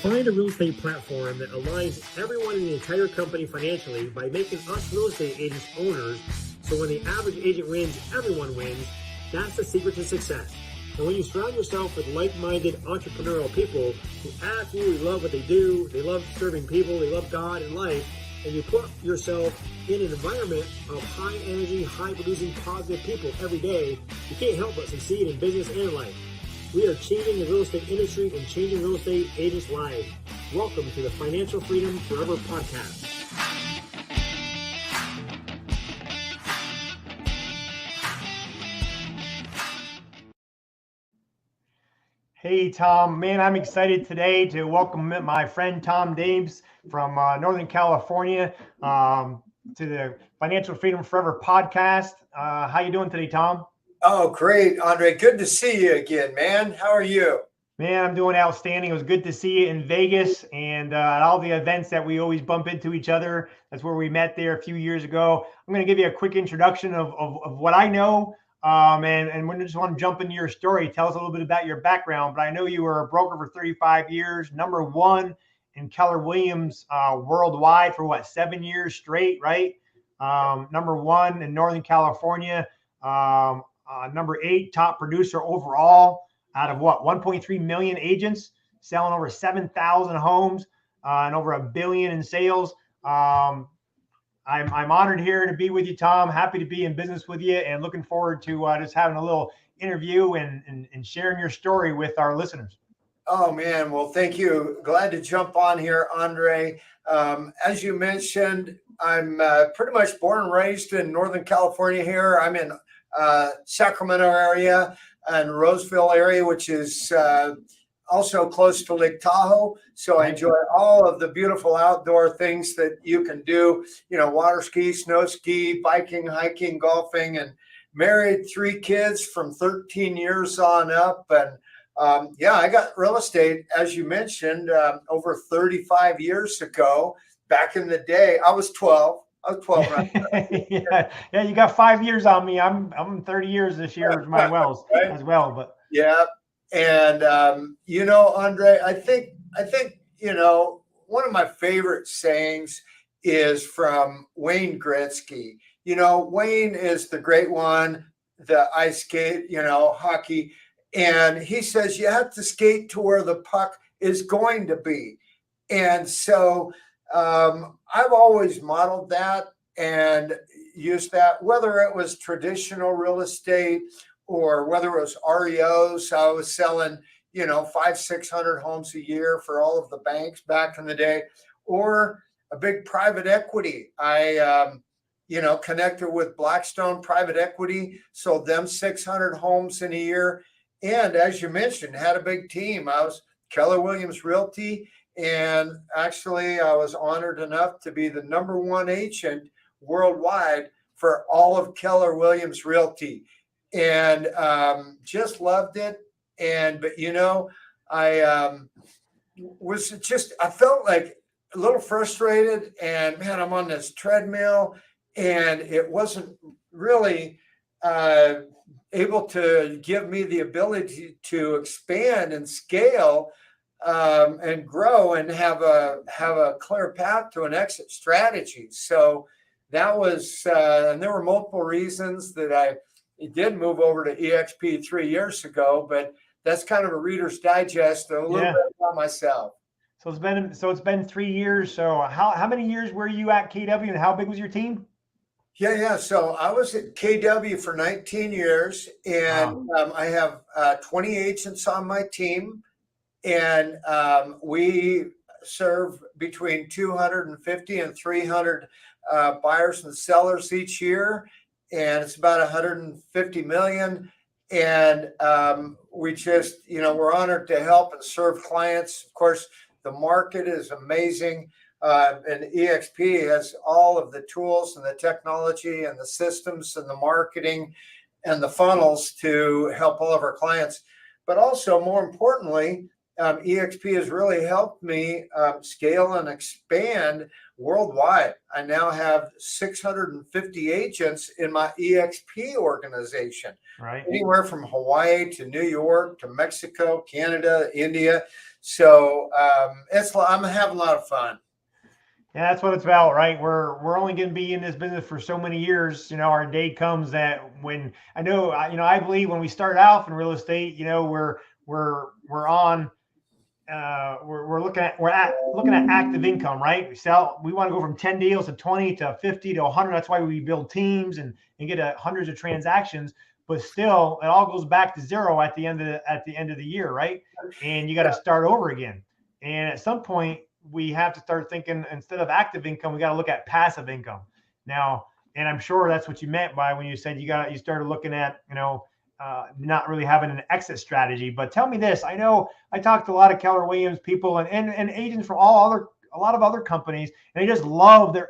Find a real estate platform that aligns everyone in the entire company financially by making us real estate agents owners, so when the average agent wins, everyone wins. That's the secret to success. And when you surround yourself with like-minded entrepreneurial people who absolutely love what they do, they love serving people, they love God and life, and you put yourself in an environment of high energy, high producing, positive people every day, you can't help but succeed in business and life. We are changing the real estate industry and changing real estate agents' lives. Welcome to the Financial Freedom Forever podcast. Hey, Tom, man, I'm excited today to welcome my friend Tom DAVES from Northern California to the Financial Freedom Forever podcast. How you doing today, Tom? Oh, great, Andre. Good to see you again, man. How are you? Man, I'm doing outstanding. It was good to see you in Vegas and at all the events that we always bump into each other. That's where we met there a few years ago. I'm going to give you a quick introduction of what I know. And we just want to jump into your story. Tell us a little bit about your background. But I know you were a broker for 35 years, number one in Keller Williams worldwide for 7 years straight, right? Number one in Northern California, number 8 top producer overall out of 1.3 million agents, selling over 7,000 homes and over $1 billion in sales. I'm honored here to be with you, Tom. Happy to be in business with you and looking forward to just having a little interview and sharing your story with our listeners. Oh, man. Well, thank you. Glad to jump on here, Andre. As you mentioned, I'm pretty much born and raised in Northern California here. I'm in Sacramento area and Roseville area, which is also close to Lake Tahoe. So I enjoy all of the beautiful outdoor things that you can do, water ski, snow ski, biking, hiking, golfing, and married 3 kids from 13 years on up. And I got real estate, as you mentioned, over 35 years ago. Back in the day, I was 12. Right? yeah, you got 5 years on me. I'm 30 years this year with my wells as well. But yeah. And, Andre, I think, one of my favorite sayings is from Wayne Gretzky. Wayne is the great one, the ice skate, hockey. And he says, you have to skate to where the puck is going to be. And so I've always modeled that and used that, whether it was traditional real estate or whether it was REOs. I was selling, 500-600 homes a year for all of the banks back in the day, or a big private equity. I, connected with Blackstone Private Equity, sold them 600 homes in a year. And as you mentioned, had a big team. I was Keller Williams Realty. And actually, I was honored enough to be the number 1 agent worldwide for all of Keller Williams Realty. And just loved it. But I I felt like a little frustrated, and man, I'm on this treadmill, and it wasn't really able to give me the ability to expand and scale and grow and have a clear path to an exit strategy. So that was, and there were multiple reasons that I did move over to EXP 3 years ago, but that's kind of a Reader's Digest, a little bit about myself. So it's been 3 years. So how many years were you at KW, and how big was your team? Yeah. So I was at KW for 19 years, and I have 20 agents on my team, and we serve between 250 and 300 buyers and sellers each year. And it's about 150 million. And we just, we're honored to help and serve clients. Of course, the market is amazing. And EXP has all of the tools and the technology and the systems and the marketing and the funnels to help all of our clients. But also, more importantly, EXP has really helped me scale and expand worldwide. I now have 650 agents in my EXP organization, right? Anywhere from Hawaii to New York to Mexico, Canada, India. So I'm having a lot of fun. Yeah, that's what it's about, right? We're only going to be in this business for so many years. Our day comes that when I believe when we start out in real estate, we're on we're looking at active income, right? We want to go from 10 deals to 20 to 50 to 100. That's why we build teams and get hundreds of transactions. But still, it all goes back to zero at the end of the year, right? And you got to start over again. And at some point, we have to start thinking, instead of active income, we got to look at passive income now. And I'm sure that's what you meant by when you said you started looking at not really having an exit strategy. But tell me this: I know I talked to a lot of Keller Williams people and agents from a lot of other companies, and they just love their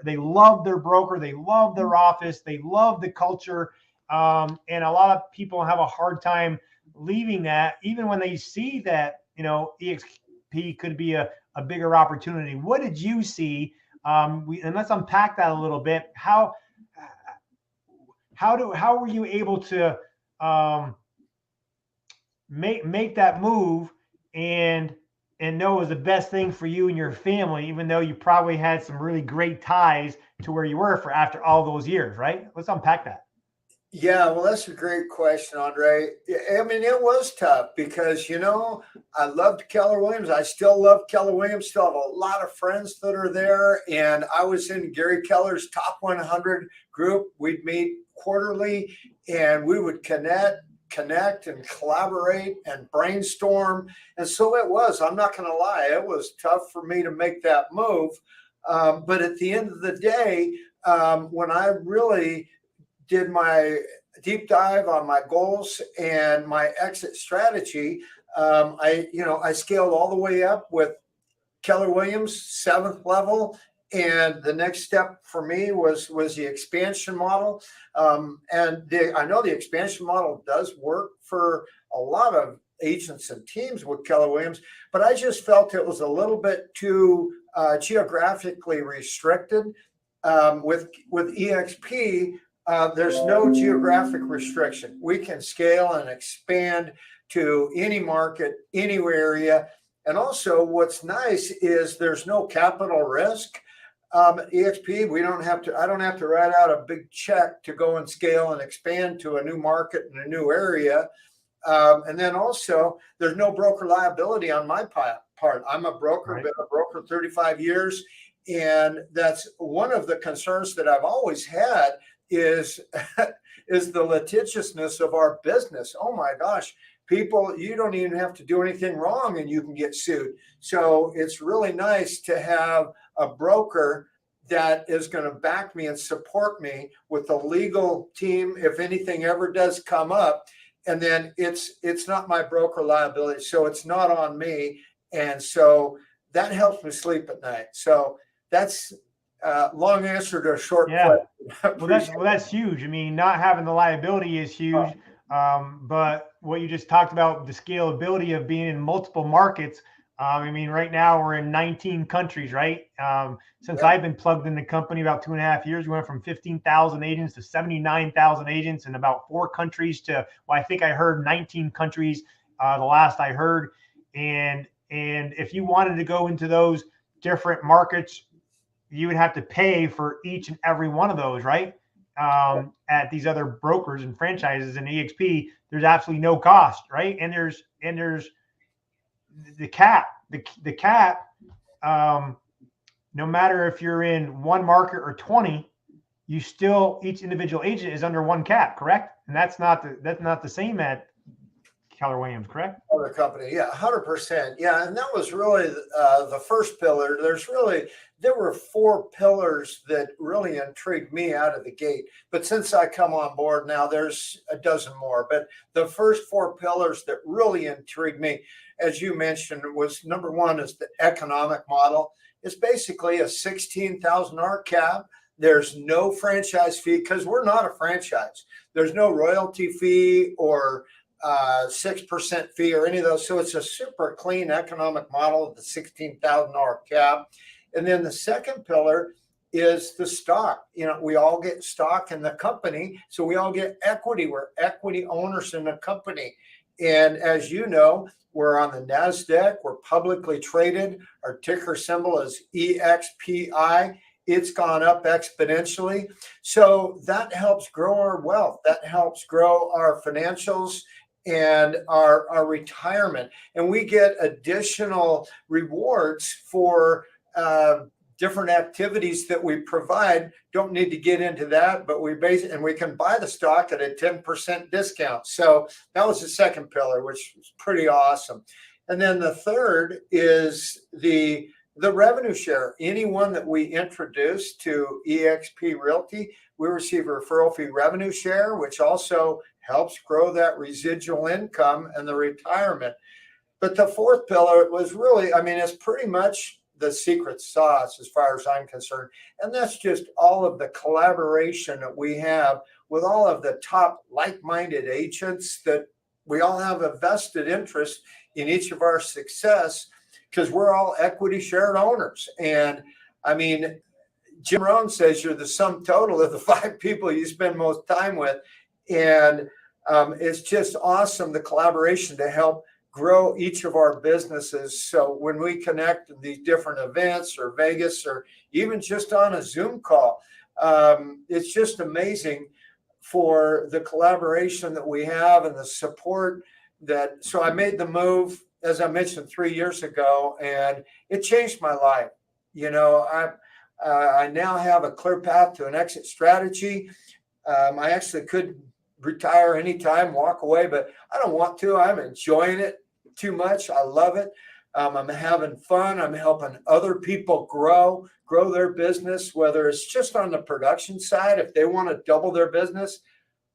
broker, they love their office, they love the culture, and a lot of people have a hard time leaving that, even when they see that EXP could be a bigger opportunity. What did you see? And let's unpack that a little bit. How were you able to make that move and know it was the best thing for you and your family, even though you probably had some really great ties to where you were for after all those years, right? Let's unpack that. Yeah, well, that's a great question, Andre. I mean, it was tough because, I loved Keller Williams. I still love Keller Williams, still have a lot of friends that are there. And I was in Gary Keller's top 100 group. We'd meet quarterly and we would connect and collaborate and brainstorm. And so it was, I'm not going to lie, it was tough for me to make that move. But at the end of the day, when I really did my deep dive on my goals and my exit strategy, I scaled all the way up with Keller Williams, 7th level. And the next step for me was the expansion model. I know the expansion model does work for a lot of agents and teams with Keller Williams, but I just felt it was a little bit too geographically restricted. With EXP, there's no geographic restriction. We can scale and expand to any market, any area. And also what's nice is there's no capital risk. EXP, I don't have to write out a big check to go and scale and expand to a new market in a new area. And then also there's no broker liability on my part. I'm a broker, Right. Been a broker 35 years. And that's one of the concerns that I've always had is the litigiousness of our business. Oh my gosh, people, you don't even have to do anything wrong and you can get sued. So it's really nice to have a broker that is going to back me and support me with the legal team if anything ever does come up. And then it's not my broker liability, so it's not on me. And so that helps me sleep at night. So that's a long answer to a short question. Well, that's huge. I mean, not having the liability is huge. But what you just talked about, the scalability of being in multiple markets. I mean, right now we're in 19 countries, right? Since I've been plugged in the company about 2.5 years, we went from 15,000 agents to 79,000 agents in about 4 countries to, well, I think I heard 19 countries the last I heard. And if you wanted to go into those different markets, you would have to pay for each and every one of those, right? At these other brokers and franchises in EXP, there's absolutely no cost, right? And there's the cap, the cap. No matter if you're in one market or 20, you still, each individual agent is under one cap, correct? And that's not the same at Keller Williams, correct? Other company, yeah, 100%. Yeah, and that was really the first pillar. There were 4 pillars that really intrigued me out of the gate. But since I come on board now, there's a dozen more. But the first 4 pillars that really intrigued me, as you mentioned, was number 1 is the economic model. It's basically a $16,000 cap. There's no franchise fee because we're not a franchise. There's no royalty fee or 6% fee or any of those. So it's a super clean economic model of the $16,000 cap. And then the second pillar is the stock. We all get stock in the company. So we all get equity. We're equity owners in the company. And as you know, we're on the NASDAQ. We're publicly traded. Our ticker symbol is EXPI. It's gone up exponentially. So that helps grow our wealth. That helps grow our financials and our retirement. And we get additional rewards for different activities that we provide. Don't need to get into that, but we can buy the stock at a 10% discount. So that was the second pillar, which is pretty awesome. And then the third is the revenue share. Anyone that we introduce to eXp Realty, we receive a referral fee revenue share, which also helps grow that residual income and the retirement. But the fourth pillar was really, it's pretty much the secret sauce as far as I'm concerned. And that's just all of the collaboration that we have with all of the top like-minded agents, that we all have a vested interest in each of our success, because we're all equity shared owners. And Jim Rohn says you're the sum total of the 5 people you spend most time with. And it's just awesome, the collaboration to help grow each of our businesses. So when we connect in these different events or Vegas or even just on a Zoom call, it's just amazing for the collaboration that we have and the support that. So I made the move, as I mentioned, 3 years ago, and it changed my life. I now have a clear path to an exit strategy. I actually could retire anytime, walk away, but I don't want to. I'm enjoying it too much. I love it. I'm having fun. I'm helping other people grow their business, whether it's just on the production side. If they want to double their business,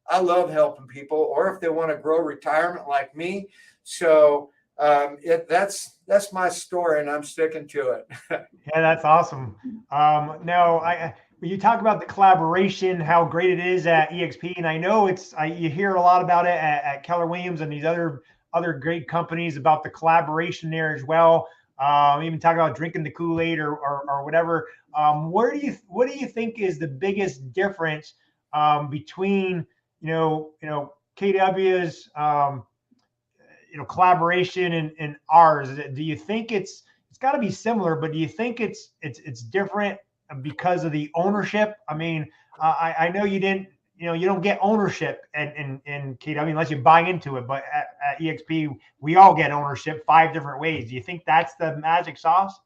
I love helping people, or if they want to grow retirement like me. So that's my story, and I'm sticking to it. Yeah, that's awesome. Now, when you talk about the collaboration, how great it is at eXp, and I know you hear a lot about it at Keller Williams and these other great companies about the collaboration there as well. Even talk about drinking the Kool-Aid or whatever. What do you think is the biggest difference between KW's collaboration and ours? Do you think it's got to be similar, but do you think it's different because of the ownership? I know you don't get ownership in KW unless you buy into it, but at eXp we all get ownership 5 different ways. Do you think that's the magic sauce?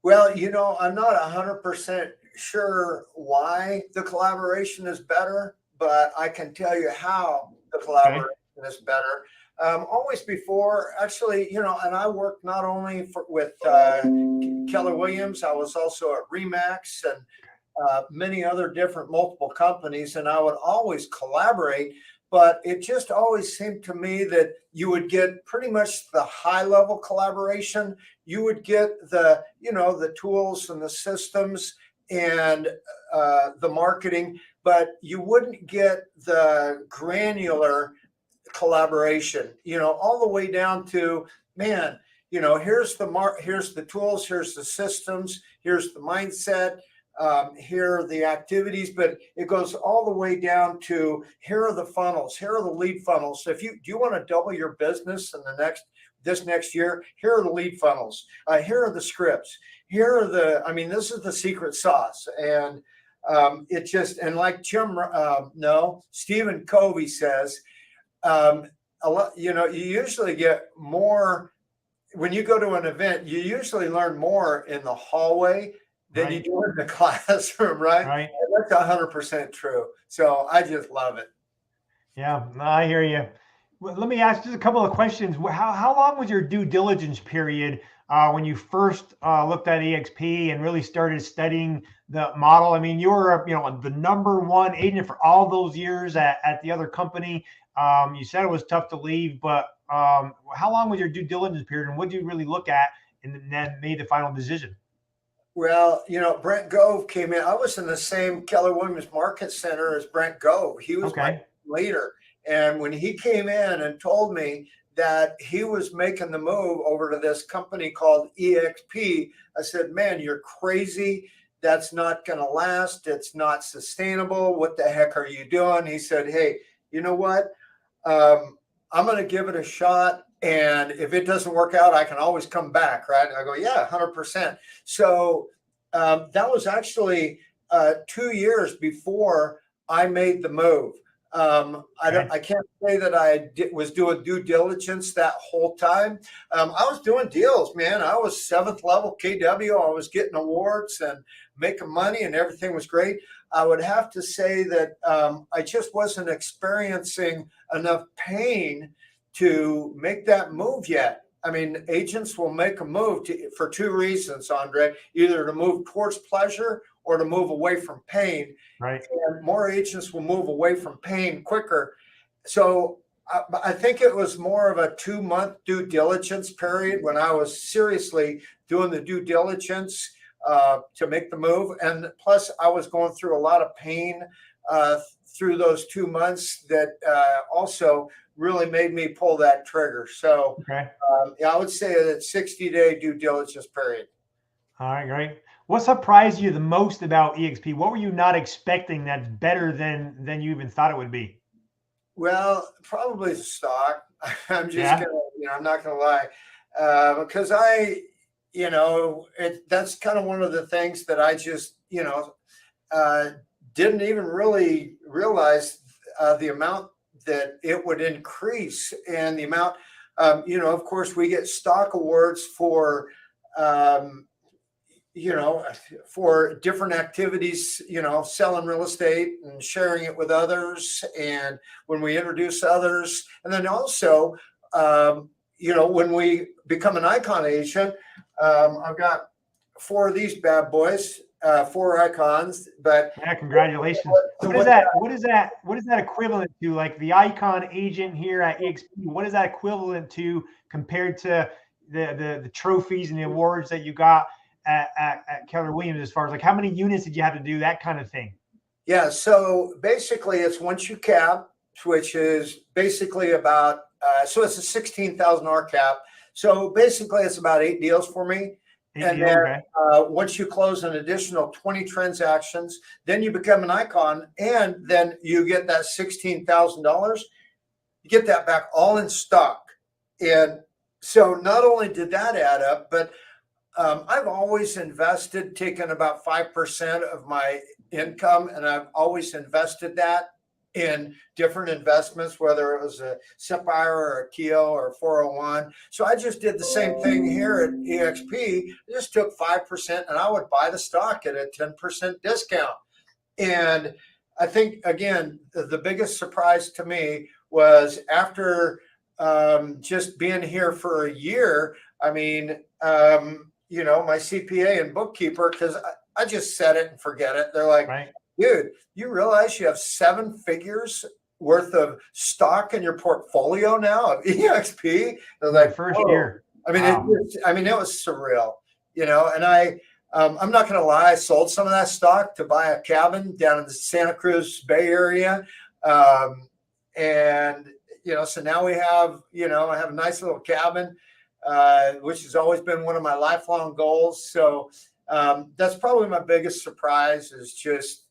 Well, I'm not 100% sure why the collaboration is better, but I can tell you how the collaboration is better. Always before, actually, and I worked not only with Keller Williams, I was also at Remax and many other different multiple companies, and I would always collaborate. But it just always seemed to me that you would get pretty much the high level collaboration. You would get the tools and the systems and the marketing, but you wouldn't get the granular collaboration, all the way down to, here's the tools, here's the systems, here's the mindset, here are the activities, but it goes all the way down to, here are the funnels, here are the lead funnels. So do you want to double your business in this next year? Here are the lead funnels. Here are the scripts. Here are this is the secret sauce. And it just, and like Stephen Covey says, a lot, you usually get more when you go to an event. You usually learn more in the hallway than you do in the classroom, right? That's 100% true. So I just love it. Yeah, I hear you. Well, let me ask just a couple of questions. How long was your due diligence period when you first looked at eXp and really started studying the model? You were the number one agent for all those years at the other company. You said it was tough to leave, but how long was your due diligence period, and what did you really look at and then made the final decision? Well, Brent Gove came in. I was in the same Keller Williams Market Center as Brent Gove. He was my leader. And when he came in and told me that he was making the move over to this company called eXp, I said, man, you're crazy. That's not going to last. It's not sustainable. What the heck are you doing? He said, hey, you know what? I'm going to give it a shot. And if it doesn't work out, I can always come back. Right. I go, yeah, 100%. So that was actually 2 years before I made the move. I can't say that was doing due diligence that whole time. I was doing deals, man. I was 7th level KW. I was getting awards and making money, and everything was great. I would have to say that I just wasn't experiencing enough pain to make that move yet. I mean, agents will make a move for 2 reasons, Andre, either to move towards pleasure or to move away from pain. Right. And more agents will move away from pain quicker. So I think it was more of a 2-month due diligence period when I was seriously doing the due diligence to make the move. And plus, I was going through a lot of pain through those 2 months that also really made me pull that trigger. So yeah, I would say that 60-day due diligence period. All right, great. What surprised you the most about EXP? What were you not expecting that's better than you even thought it would be? Well, probably the stock. I'm just gonna, I'm not gonna lie, because that's kind of one of the things that I just, didn't even really realize the amount that it would increase, and the amount, of course, we get stock awards for, for different activities, selling real estate and sharing it with others. And when we introduce others, and then also, when we become an icon agent, I've got 4 of these bad boys, 4 icons, but yeah, congratulations. So what is that equivalent to? Like the icon agent here at EXP, what is that equivalent to compared to the trophies and the awards that you got at Keller Williams, as far as like how many units did you have to do, that kind of thing? Yeah. So basically it's once you cap, which is basically about, so it's a $16,000 cap. So basically it's about 8 deals for me. And then once you close an additional 20 transactions, then you become an icon, and then you get that $16,000. You get that back all in stock. And so not only did that add up, but I've always invested, taken about 5% of my income, and I've always invested that in different investments, whether it was a SIPIRE or a KEO or 401. So I just did the same thing here at EXP. I just took 5%, and I would buy the stock at a 10% discount. And I think, again, the biggest surprise to me was after just being here for a year. I mean, my CPA and bookkeeper, because I just set it and forget it. They're like, dude, you realize you have 7 figures worth of stock in your portfolio now of EXP? They're like, first year. I mean, it was surreal, and I'm not going to lie. I sold some of that stock to buy a cabin down in the Santa Cruz Bay Area. And, so now we have, I have a nice little cabin, which has always been one of my lifelong goals. So that's probably my biggest surprise, is just,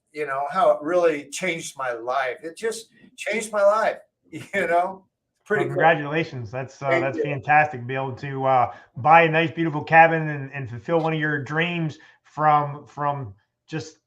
how it really changed my life. It just changed my life, Pretty cool. Congratulations. That's fantastic to be able to buy a nice, beautiful cabin and fulfill one of your dreams from just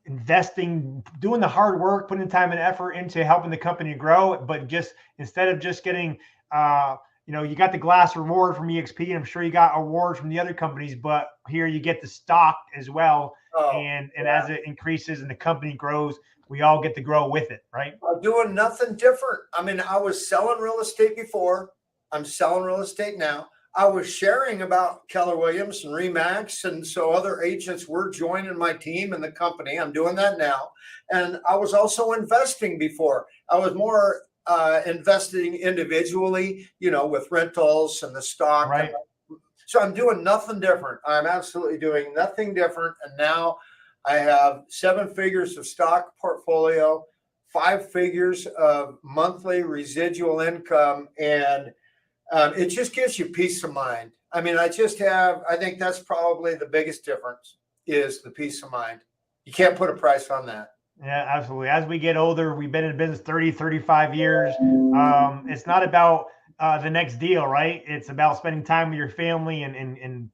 investing, doing the hard work, putting the time and effort into helping the company grow. But just instead of just getting, you got the glass reward from EXP, and I'm sure you got awards from the other companies, but here you get the stock as well. And as it increases and the company grows, we all get to grow with it, right? I'm doing nothing different. I mean, I was selling real estate before. I'm selling real estate now. I was sharing about Keller Williams and RE/MAX, and so other agents were joining my team and the company. I'm doing that now. And I was also investing before. I was more investing individually, with rentals and the stock. Right. So I'm doing nothing different. I'm absolutely doing nothing different. And now I have 7 figures of stock portfolio, 5 figures of monthly residual income. And it just gives you peace of mind. I mean, I think that's probably the biggest difference, is the peace of mind. You can't put a price on that. Yeah, absolutely. As we get older, we've been in business 30, 35 years. It's not about the next deal, right? It's about spending time with your family and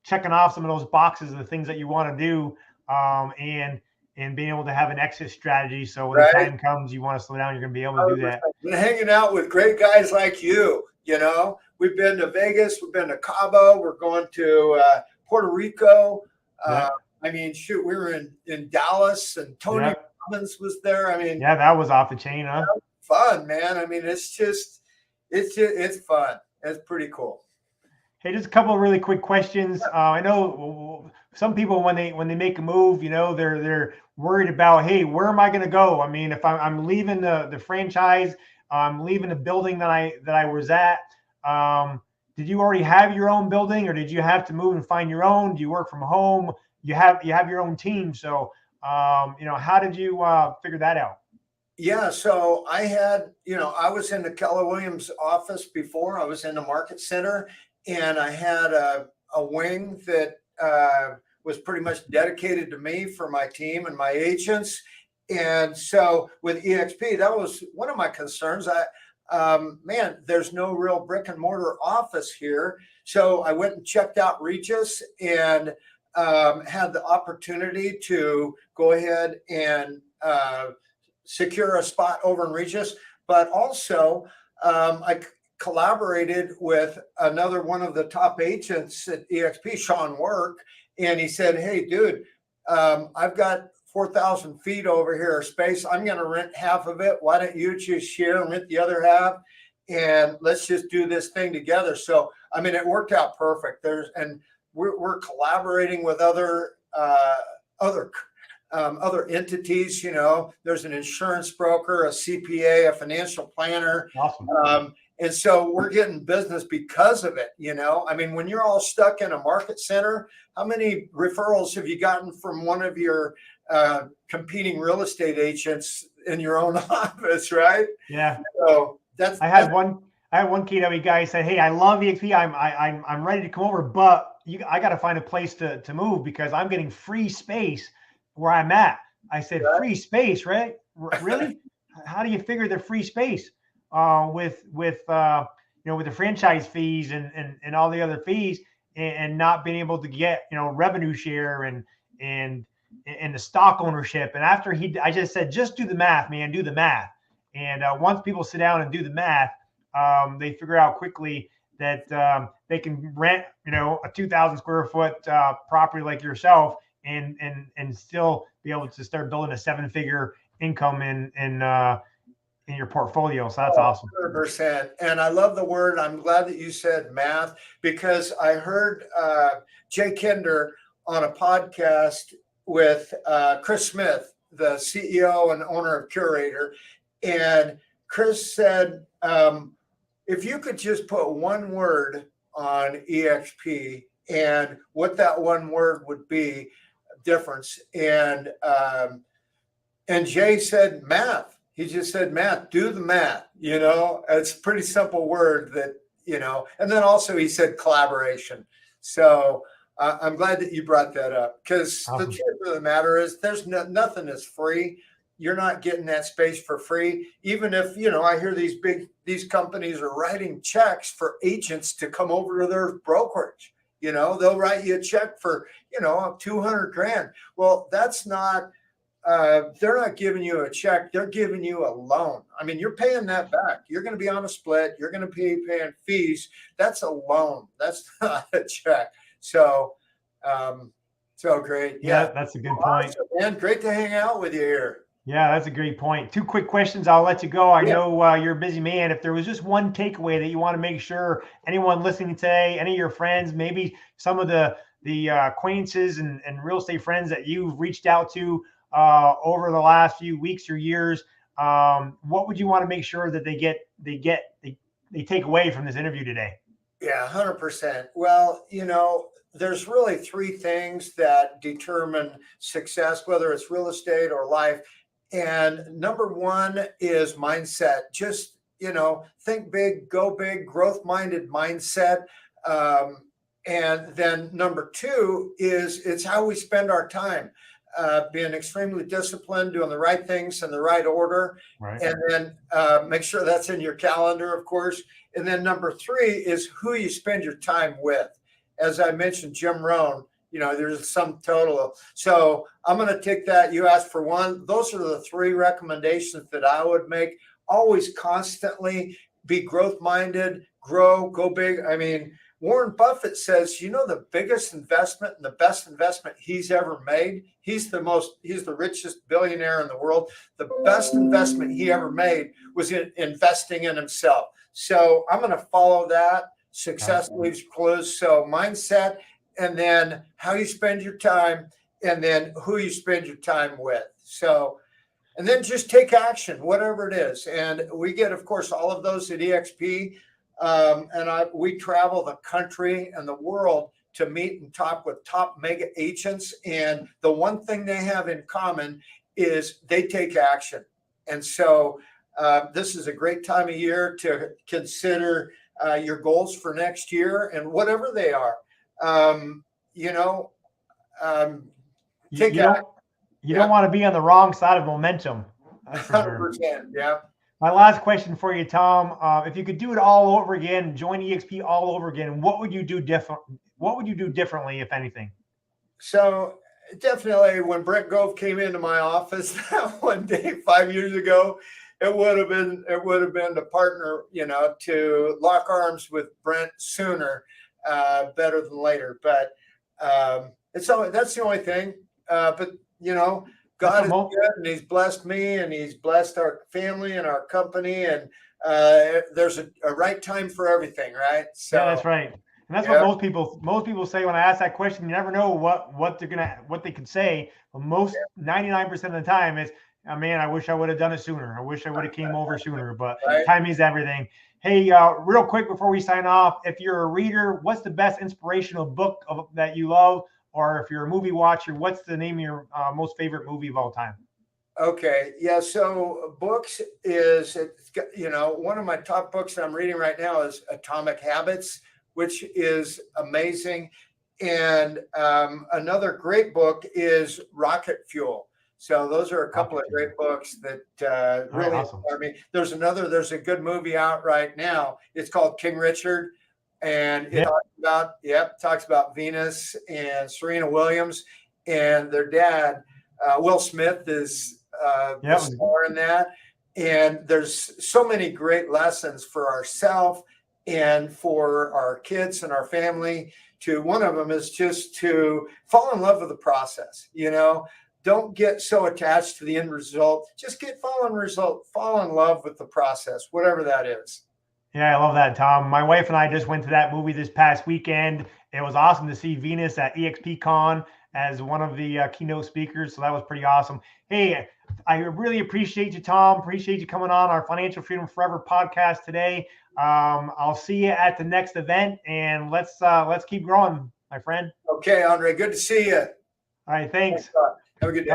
checking off some of those boxes of the things that you want to do, and being able to have an exit strategy. So when the Right. time comes, you want to slow down, you're going to be able to do that. Been hanging out with great guys like you. You know, we've been to Vegas, we've been to Cabo, we're going to Puerto Rico. Yeah. I mean, shoot, we were in Dallas, and Tony Yeah. Robbins was there. I mean, Yeah, that was off the chain, huh? fun, man. I mean, it's fun. It's pretty cool. Hey, just a couple of really quick questions. I know some people when they make a move, you know, they're worried about, hey, where am I going to go? I mean, if I'm leaving the franchise, I'm leaving the building that I was at. Did you already have your own building, or did you have to move and find your own? Do you work from home? You have your own team. So, you know, how did you figure that out? Yeah, so I had, I was in the Keller Williams office before. I was in the market center, and I had a wing that was pretty much dedicated to me for my team and my agents. And so with EXP, that was one of my concerns. Man, there's no real brick and mortar office here. So I went and checked out Regis and had the opportunity to go ahead and secure a spot over in Regis, but also I collaborated with another one of the top agents at EXP, Sean Work, and he said, "Hey, dude, I've got 4,000 feet over here of space. I'm going to rent half of it. Why don't you just share and rent the other half? And let's just do this thing together." So, I mean, it worked out perfect. We're collaborating with other entities. You know, there's an insurance broker, a CPA, a financial planner. Awesome. And so we're getting business because of it. You know, I mean, when you're all stuck in a market center, how many referrals have you gotten from one of your competing real estate agents in your own office, right? Yeah. So I had one KW guy say, "Hey, I love EXP. I'm ready to come over, but I got to find a place to move because I'm getting free space where I'm at." I said, Right. "Free space, right? Really? How do you figure the free space with the franchise fees and all the other fees and not being able to get revenue share and the stock ownership?" And after I just said, "Just do the math, man. Do the math." And once people sit down and do the math, they figure out quickly that they can rent, a 2,000 square foot property like yourself, and still be able to start building a 7-figure income in your portfolio. So that's awesome. 100%. And I love the word. I'm glad that you said math, because I heard Jay Kinder on a podcast with Chris Smith, the CEO and owner of Curator. And Chris said, if you could just put one word on EXP and what that one word would be, difference. And Jay said math. He just said math. Do the math. It's a pretty simple word that, and then also he said collaboration. So I'm glad that you brought that up, because Awesome. The truth of the matter is there's nothing is free. You're not getting that space for free. Even if, I hear these companies are writing checks for agents to come over to their brokerage. They'll write you a check for, $200,000. Well, that's not, they're not giving you a check. They're giving you a loan. I mean, you're paying that back. You're going to be on a split. You're going to be paying fees. That's a loan. That's not a check. So great. Yeah, that's a good point. Awesome, man. Great to hang out with you here. Yeah, that's a great point. 2 quick questions. I'll let you go. I know you're a busy man. If there was just one takeaway that you want to make sure anyone listening today, any of your friends, maybe some of the acquaintances and real estate friends that you've reached out to over the last few weeks or years, what would you want to make sure that they take away from this interview today? Yeah, 100%. Well, there's really 3 things that determine success, whether it's real estate or life. And number 1 is mindset. Just, think big, go big, growth-minded mindset. And then number 2 is it's how we spend our time. being extremely disciplined, doing the right things in the right order, Right. and then make sure that's in your calendar, of course. And then number 3 is who you spend your time with. As I mentioned, Jim Rohn, there's a sum total. So I'm going to take that. You asked for one. Those are the 3 recommendations that I would make. Always constantly be growth minded, grow, go big. I mean, Warren Buffett says, the biggest investment and the best investment he's ever made. He's the richest billionaire in the world. The best investment he ever made was in investing in himself. So I'm going to follow that. Success leaves clues. So mindset, and then how you spend your time, and then who you spend your time with. So, and then just take action, whatever it is. And we get, of course, all of those at EXP. We travel the country and the world to meet and talk with top mega agents. And the one thing they have in common is they take action. And so this is a great time of year to consider your goals for next year and whatever they are. Take action. You don't want to be on the wrong side of momentum. That's for sure. 100%. Yeah. My last question for you, Tom. If you could do it all over again, join EXP all over again, what would you do different? What would you do differently, if anything? So definitely, when Brent Gove came into my office that one day 5 years ago, it would have been to partner, to lock arms with Brent sooner, better than later. But that's the only thing. But God is good, and He's blessed me, and He's blessed our family and our company, and there's a right time for everything, right? So yeah, that's right, and that's what most people say when I ask that question. You never know what they could say, but 99% of the time is, oh, man, I wish I would have done it sooner. I wish I would have came over sooner, but time is everything. Hey, real quick before we sign off, if you're a reader, what's the best inspirational book that you love? Or if you're a movie watcher, what's the name of your most favorite movie of all time? Okay. Yeah. So books is, one of my top books that I'm reading right now is Atomic Habits, which is amazing. And another great book is Rocket Fuel. So those are a couple of great books that really inspire me. There's a good movie out right now. It's called King Richard. And it talks about Venus and Serena Williams, and their dad, Will Smith, is the star in that. And there's so many great lessons for ourselves and for our kids and our family. One of them is just to fall in love with the process. Don't get so attached to the end result. Just fall in love with the process, whatever that is. Yeah, I love that, Tom. My wife and I just went to that movie this past weekend. It was awesome to see Venus at EXPCon as one of the keynote speakers. So that was pretty awesome. Hey, I really appreciate you, Tom. Appreciate you coming on our Financial Freedom Forever podcast today. I'll see you at the next event, and let's keep growing, my friend. Okay, Andre. Good to see you. All right, thanks. Have a good day.